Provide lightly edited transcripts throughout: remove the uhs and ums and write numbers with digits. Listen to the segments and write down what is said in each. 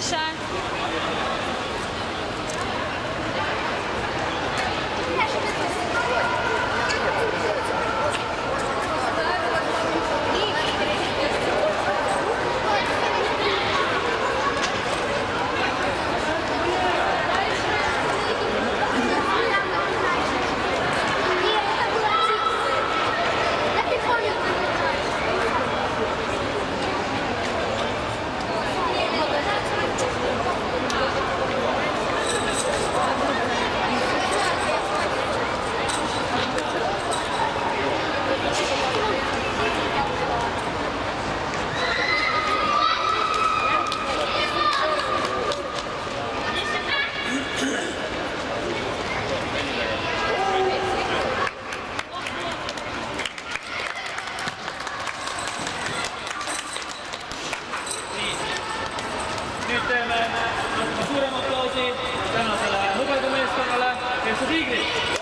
Dankeschön. Nüüd teeme suurema aplausi tänasele hõbedameeskonnale Eesti Tiigrid.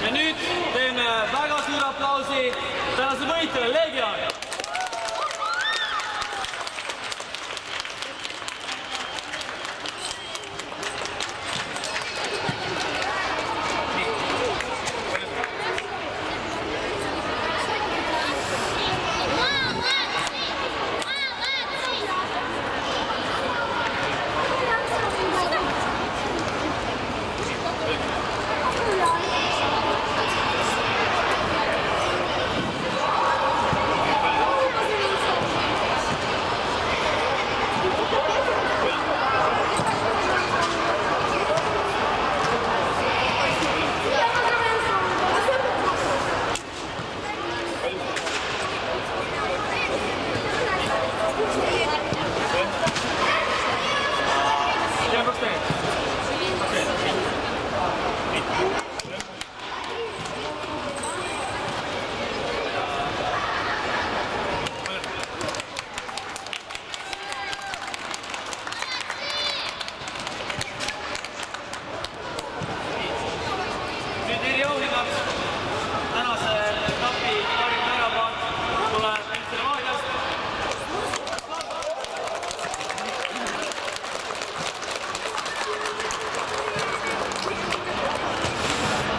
Ja nüüd teeme väga suure aplausi tänase võitjale Legion.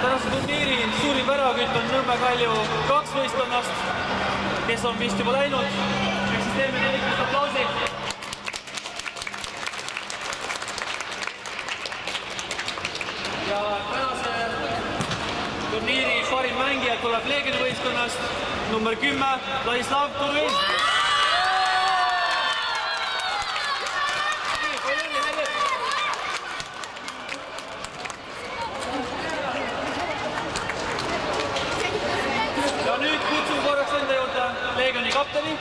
Tänase turniiri suurim väravakütt on Nõmme Kalju 2 võistkonnast, kes on vist juba läinud. Ehk siis teeme neile aplausi. Ja tänase turniiri parim mängija tuleb Leegioni võistkonnast number 10, Ladislav Turvin. Ja nüüd kutsun korraks enda juurde Leegioni kapteni